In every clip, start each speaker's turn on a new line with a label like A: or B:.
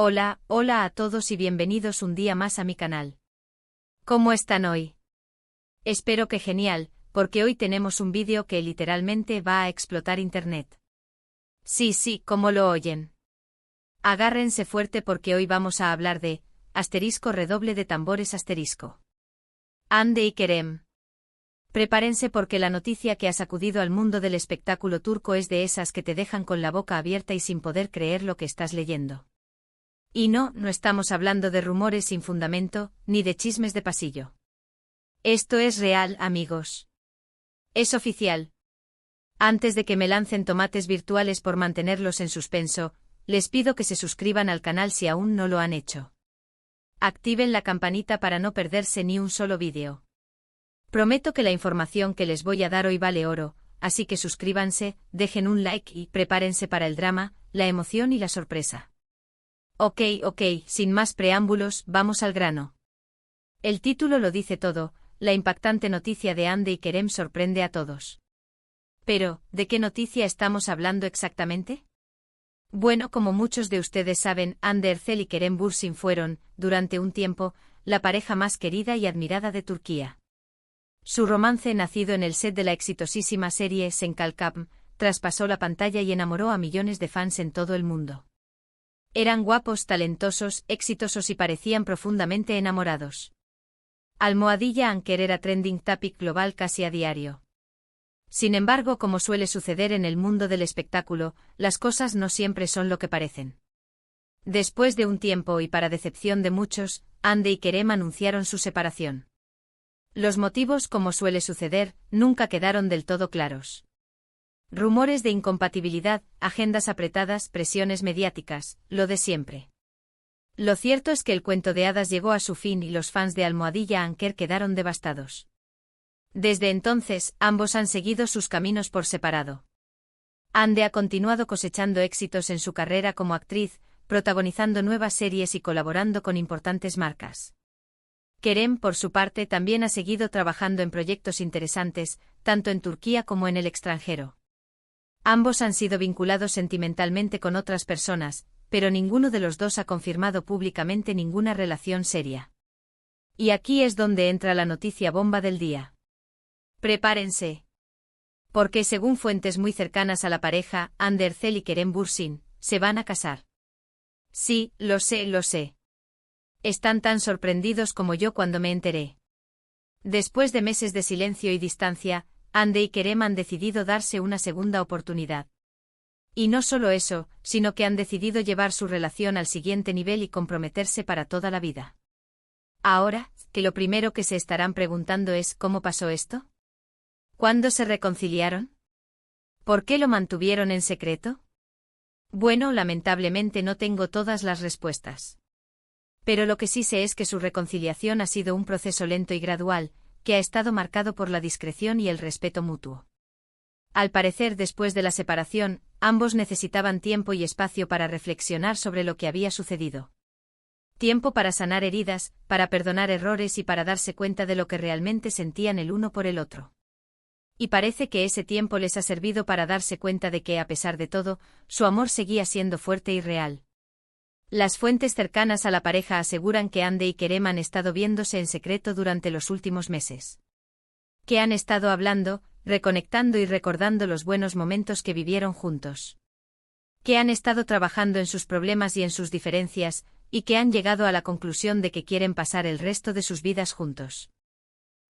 A: Hola, hola a todos y bienvenidos un día más a mi canal. ¿Cómo están hoy? Espero que genial, porque hoy tenemos un vídeo que literalmente va a explotar internet. Sí, como lo oyen. Agárrense fuerte porque hoy vamos a hablar de redoble de tambores *. Hande y Kerem. Prepárense porque la noticia que ha sacudido al mundo del espectáculo turco es de esas que te dejan con la boca abierta y sin poder creer lo que estás leyendo. Y no estamos hablando de rumores sin fundamento, ni de chismes de pasillo. Esto es real, amigos. Es oficial. Antes de que me lancen tomates virtuales por mantenerlos en suspenso, les pido que se suscriban al canal si aún no lo han hecho. Activen la campanita para no perderse ni un solo vídeo. Prometo que la información que les voy a dar hoy vale oro, así que suscríbanse, dejen un like y prepárense para el drama, la emoción y la sorpresa. Ok, sin más preámbulos, vamos al grano. El título lo dice todo, la impactante noticia de Hande y Kerem sorprende a todos. Pero, ¿de qué noticia estamos hablando exactamente? Bueno, como muchos de ustedes saben, Hande Erçel y Kerem Bürsin fueron, durante un tiempo, la pareja más querida y admirada de Turquía. Su romance, nacido en el set de la exitosísima serie Sen Kalkam, traspasó la pantalla y enamoró a millones de fans en todo el mundo. Eran guapos, talentosos, exitosos y parecían profundamente enamorados. Almohadilla Anker era trending topic global casi a diario. Sin embargo, como suele suceder en el mundo del espectáculo, las cosas no siempre son lo que parecen. Después de un tiempo y para decepción de muchos, Hande y Kerem anunciaron su separación. Los motivos, como suele suceder, nunca quedaron del todo claros. Rumores de incompatibilidad, agendas apretadas, presiones mediáticas, lo de siempre. Lo cierto es que el cuento de hadas llegó a su fin y los fans de Almohadilla Anker quedaron devastados. Desde entonces, ambos han seguido sus caminos por separado. Hande ha continuado cosechando éxitos en su carrera como actriz, protagonizando nuevas series y colaborando con importantes marcas. Kerem, por su parte, también ha seguido trabajando en proyectos interesantes, tanto en Turquía como en el extranjero. Ambos han sido vinculados sentimentalmente con otras personas, pero ninguno de los dos ha confirmado públicamente ninguna relación seria. Y aquí es donde entra la noticia bomba del día. Prepárense. Porque según fuentes muy cercanas a la pareja, Hande Erçel y Kerem Bürsin, se van a casar. Sí, lo sé. Están tan sorprendidos como yo cuando me enteré. Después de meses de silencio y distancia, Hande y Kerem han decidido darse una segunda oportunidad. Y no solo eso, sino que han decidido llevar su relación al siguiente nivel y comprometerse para toda la vida. Ahora, que lo primero que se estarán preguntando es ¿cómo pasó esto? ¿Cuándo se reconciliaron? ¿Por qué lo mantuvieron en secreto? Bueno, lamentablemente no tengo todas las respuestas. Pero lo que sí sé es que su reconciliación ha sido un proceso lento y gradual, que ha estado marcado por la discreción y el respeto mutuo. Al parecer, después de la separación, ambos necesitaban tiempo y espacio para reflexionar sobre lo que había sucedido. Tiempo para sanar heridas, para perdonar errores y para darse cuenta de lo que realmente sentían el uno por el otro. Y parece que ese tiempo les ha servido para darse cuenta de que, a pesar de todo, su amor seguía siendo fuerte y real. Las fuentes cercanas a la pareja aseguran que Hande y Kerem han estado viéndose en secreto durante los últimos meses. Que han estado hablando, reconectando y recordando los buenos momentos que vivieron juntos. Que han estado trabajando en sus problemas y en sus diferencias, y que han llegado a la conclusión de que quieren pasar el resto de sus vidas juntos.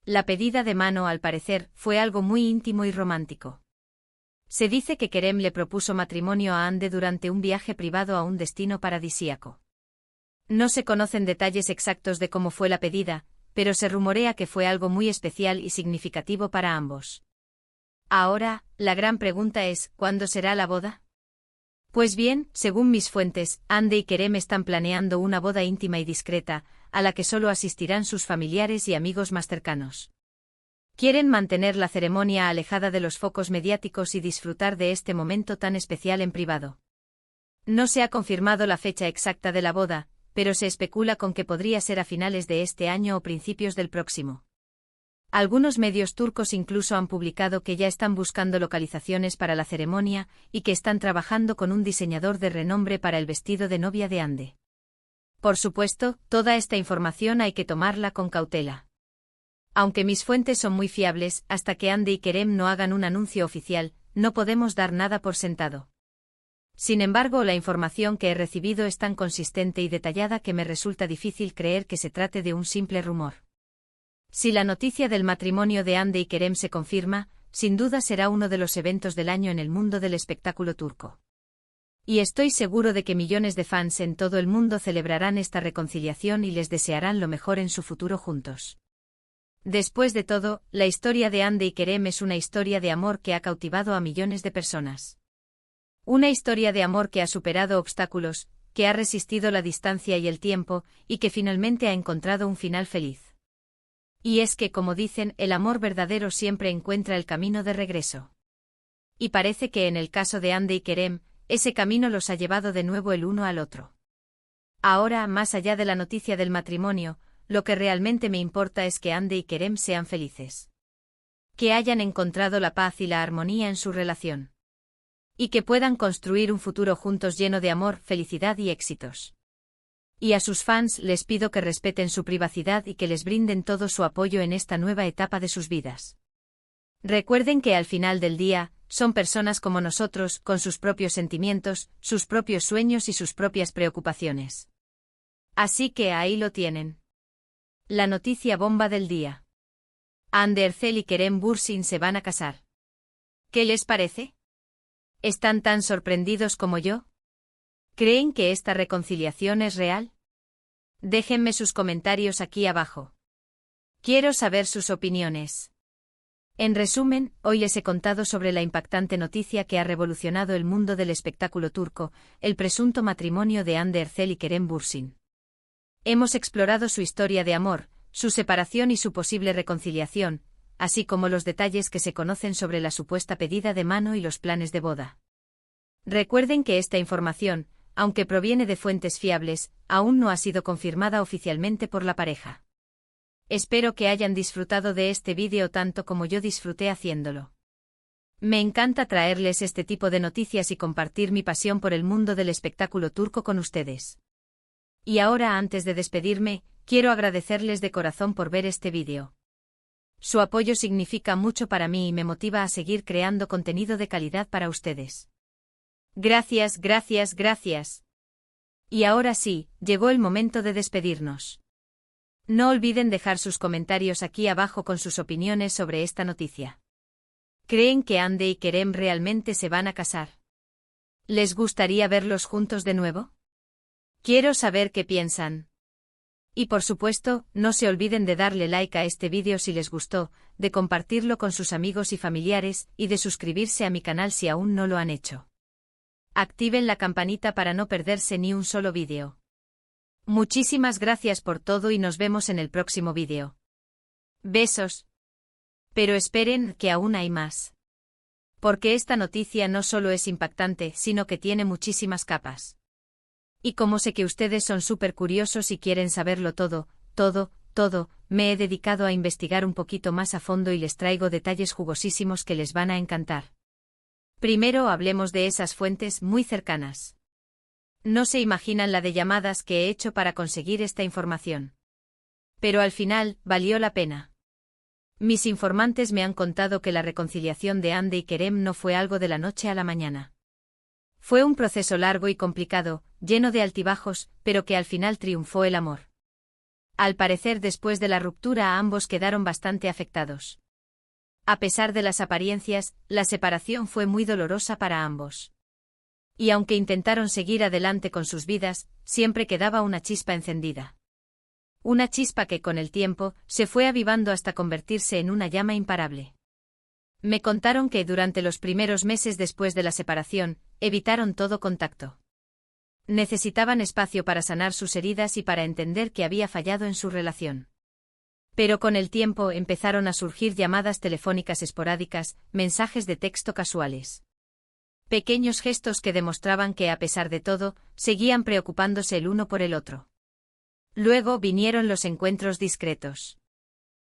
A: La pedida de mano, al parecer, fue algo muy íntimo y romántico. Se dice que Kerem le propuso matrimonio a Hande durante un viaje privado a un destino paradisíaco. No se conocen detalles exactos de cómo fue la pedida, pero se rumorea que fue algo muy especial y significativo para ambos. Ahora, la gran pregunta es, ¿cuándo será la boda? Pues bien, según mis fuentes, Hande y Kerem están planeando una boda íntima y discreta, a la que solo asistirán sus familiares y amigos más cercanos. Quieren mantener la ceremonia alejada de los focos mediáticos y disfrutar de este momento tan especial en privado. No se ha confirmado la fecha exacta de la boda, pero se especula con que podría ser a finales de este año o principios del próximo. Algunos medios turcos incluso han publicado que ya están buscando localizaciones para la ceremonia y que están trabajando con un diseñador de renombre para el vestido de novia de Hande. Por supuesto, toda esta información hay que tomarla con cautela. Aunque mis fuentes son muy fiables, hasta que Hande y Kerem no hagan un anuncio oficial, no podemos dar nada por sentado. Sin embargo, la información que he recibido es tan consistente y detallada que me resulta difícil creer que se trate de un simple rumor. Si la noticia del matrimonio de Hande y Kerem se confirma, sin duda será uno de los eventos del año en el mundo del espectáculo turco. Y estoy seguro de que millones de fans en todo el mundo celebrarán esta reconciliación y les desearán lo mejor en su futuro juntos. Después de todo, la historia de Hande y Kerem es una historia de amor que ha cautivado a millones de personas. Una historia de amor que ha superado obstáculos, que ha resistido la distancia y el tiempo, y que finalmente ha encontrado un final feliz. Y es que, como dicen, el amor verdadero siempre encuentra el camino de regreso. Y parece que en el caso de Hande y Kerem, ese camino los ha llevado de nuevo el uno al otro. Ahora, más allá de la noticia del matrimonio, lo que realmente me importa es que Hande y Kerem sean felices. Que hayan encontrado la paz y la armonía en su relación. Y que puedan construir un futuro juntos lleno de amor, felicidad y éxitos. Y a sus fans les pido que respeten su privacidad y que les brinden todo su apoyo en esta nueva etapa de sus vidas. Recuerden que al final del día, son personas como nosotros, con sus propios sentimientos, sus propios sueños y sus propias preocupaciones. Así que ahí lo tienen. La noticia bomba del día. Hande Erçel y Kerem Bürsin se van a casar. ¿Qué les parece? ¿Están tan sorprendidos como yo? ¿Creen que esta reconciliación es real? Déjenme sus comentarios aquí abajo. Quiero saber sus opiniones. En resumen, hoy les he contado sobre la impactante noticia que ha revolucionado el mundo del espectáculo turco, el presunto matrimonio de Hande Erçel y Kerem Bürsin. Hemos explorado su historia de amor, su separación y su posible reconciliación, así como los detalles que se conocen sobre la supuesta pedida de mano y los planes de boda. Recuerden que esta información, aunque proviene de fuentes fiables, aún no ha sido confirmada oficialmente por la pareja. Espero que hayan disfrutado de este vídeo tanto como yo disfruté haciéndolo. Me encanta traerles este tipo de noticias y compartir mi pasión por el mundo del espectáculo turco con ustedes. Y ahora, antes de despedirme, quiero agradecerles de corazón por ver este vídeo. Su apoyo significa mucho para mí y me motiva a seguir creando contenido de calidad para ustedes. Gracias, gracias, gracias. Y ahora sí, llegó el momento de despedirnos. No olviden dejar sus comentarios aquí abajo con sus opiniones sobre esta noticia. ¿Creen que Hande y Kerem realmente se van a casar? ¿Les gustaría verlos juntos de nuevo? Quiero saber qué piensan. Y por supuesto, no se olviden de darle like a este vídeo si les gustó, de compartirlo con sus amigos y familiares, y de suscribirse a mi canal si aún no lo han hecho. Activen la campanita para no perderse ni un solo vídeo. Muchísimas gracias por todo y nos vemos en el próximo vídeo. Besos. Pero esperen, que aún hay más. Porque esta noticia no solo es impactante, sino que tiene muchísimas capas. Y como sé que ustedes son súper curiosos y quieren saberlo todo, me he dedicado a investigar un poquito más a fondo y les traigo detalles jugosísimos que les van a encantar. Primero hablemos de esas fuentes muy cercanas. No se imaginan la de llamadas que he hecho para conseguir esta información. Pero al final, valió la pena. Mis informantes me han contado que la reconciliación de Hande y Kerem no fue algo de la noche a la mañana. Fue un proceso largo y complicado, lleno de altibajos, pero que al final triunfó el amor. Al parecer, después de la ruptura ambos quedaron bastante afectados. A pesar de las apariencias, la separación fue muy dolorosa para ambos. Y aunque intentaron seguir adelante con sus vidas, siempre quedaba una chispa encendida. Una chispa que con el tiempo se fue avivando hasta convertirse en una llama imparable. Me contaron que durante los primeros meses después de la separación, evitaron todo contacto. Necesitaban espacio para sanar sus heridas y para entender que había fallado en su relación. Pero con el tiempo empezaron a surgir llamadas telefónicas esporádicas, mensajes de texto casuales. Pequeños gestos que demostraban que a pesar de todo, seguían preocupándose el uno por el otro. Luego vinieron los encuentros discretos.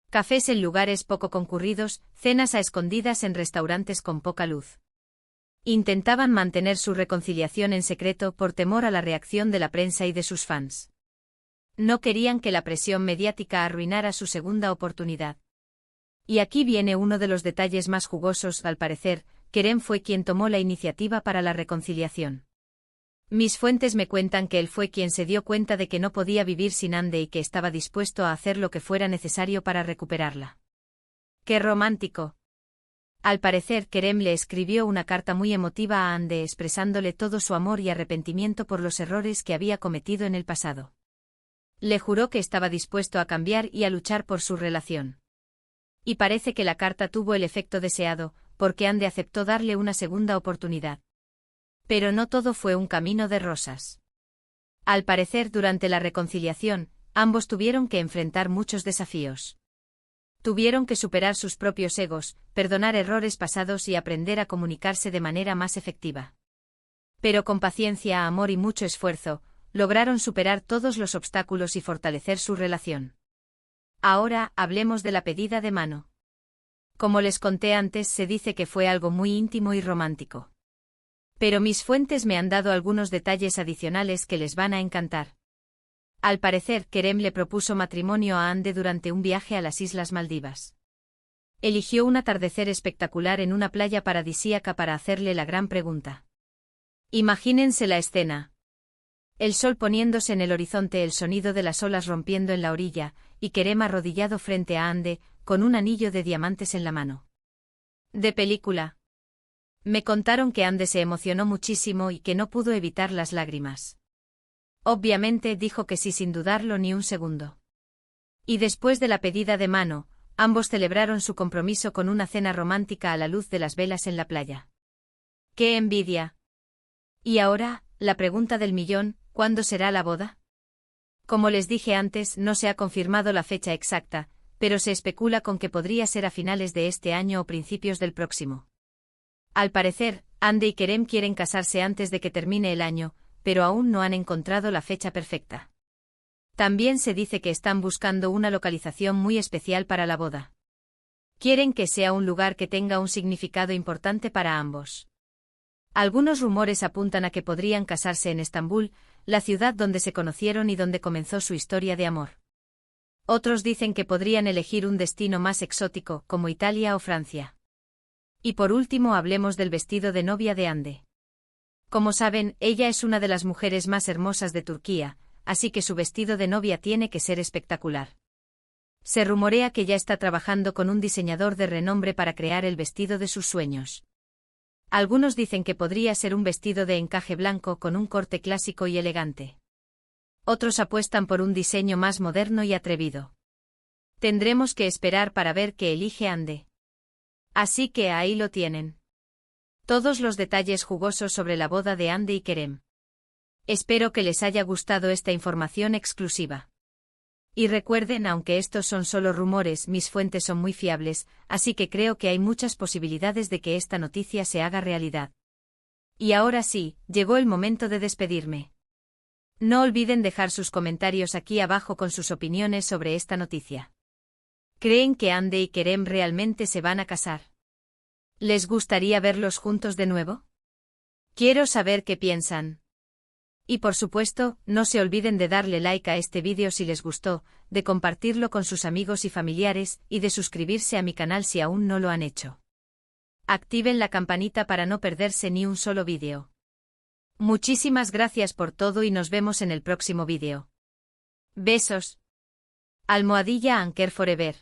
A: Cafés en lugares poco concurridos, cenas a escondidas en restaurantes con poca luz. Intentaban mantener su reconciliación en secreto por temor a la reacción de la prensa y de sus fans. No querían que la presión mediática arruinara su segunda oportunidad. Y aquí viene uno de los detalles más jugosos, al parecer, Kerem fue quien tomó la iniciativa para la reconciliación. Mis fuentes me cuentan que él fue quien se dio cuenta de que no podía vivir sin Hande y que estaba dispuesto a hacer lo que fuera necesario para recuperarla. ¡Qué romántico! Al parecer, Kerem le escribió una carta muy emotiva a Hande expresándole todo su amor y arrepentimiento por los errores que había cometido en el pasado. Le juró que estaba dispuesto a cambiar y a luchar por su relación. Y parece que la carta tuvo el efecto deseado, porque Hande aceptó darle una segunda oportunidad. Pero no todo fue un camino de rosas. Al parecer, durante la reconciliación, ambos tuvieron que enfrentar muchos desafíos. Tuvieron que superar sus propios egos, perdonar errores pasados y aprender a comunicarse de manera más efectiva. Pero con paciencia, amor y mucho esfuerzo, lograron superar todos los obstáculos y fortalecer su relación. Ahora, hablemos de la pedida de mano. Como les conté antes, se dice que fue algo muy íntimo y romántico. Pero mis fuentes me han dado algunos detalles adicionales que les van a encantar. Al parecer, Kerem le propuso matrimonio a Hande durante un viaje a las Islas Maldivas. Eligió un atardecer espectacular en una playa paradisíaca para hacerle la gran pregunta. Imagínense la escena. El sol poniéndose en el horizonte, el sonido de las olas rompiendo en la orilla, y Kerem arrodillado frente a Hande, con un anillo de diamantes en la mano. De película. Me contaron que Hande se emocionó muchísimo y que no pudo evitar las lágrimas. Obviamente dijo que sí sin dudarlo ni un segundo. Y después de la pedida de mano, ambos celebraron su compromiso con una cena romántica a la luz de las velas en la playa. ¡Qué envidia! Y ahora, la pregunta del millón, ¿cuándo será la boda? Como les dije antes, no se ha confirmado la fecha exacta, pero se especula con que podría ser a finales de este año o principios del próximo. Al parecer, Hande y Kerem quieren casarse antes de que termine el año, pero aún no han encontrado la fecha perfecta. También se dice que están buscando una localización muy especial para la boda. Quieren que sea un lugar que tenga un significado importante para ambos. Algunos rumores apuntan a que podrían casarse en Estambul, la ciudad donde se conocieron y donde comenzó su historia de amor. Otros dicen que podrían elegir un destino más exótico, como Italia o Francia. Y por último hablemos del vestido de novia de Hande. Como saben, ella es una de las mujeres más hermosas de Turquía, así que su vestido de novia tiene que ser espectacular. Se rumorea que ya está trabajando con un diseñador de renombre para crear el vestido de sus sueños. Algunos dicen que podría ser un vestido de encaje blanco con un corte clásico y elegante. Otros apuestan por un diseño más moderno y atrevido. Tendremos que esperar para ver qué elige Hande. Así que ahí lo tienen. Todos los detalles jugosos sobre la boda de Hande y Kerem. Espero que les haya gustado esta información exclusiva. Y recuerden, aunque estos son solo rumores, mis fuentes son muy fiables, así que creo que hay muchas posibilidades de que esta noticia se haga realidad. Y ahora sí, llegó el momento de despedirme. No olviden dejar sus comentarios aquí abajo con sus opiniones sobre esta noticia. ¿Creen que Hande y Kerem realmente se van a casar? ¿Les gustaría verlos juntos de nuevo? Quiero saber qué piensan. Y por supuesto, no se olviden de darle like a este vídeo si les gustó, de compartirlo con sus amigos y familiares, y de suscribirse a mi canal si aún no lo han hecho. Activen la campanita para no perderse ni un solo vídeo. Muchísimas gracias por todo y nos vemos en el próximo vídeo. Besos. Almohadilla Anker Forever.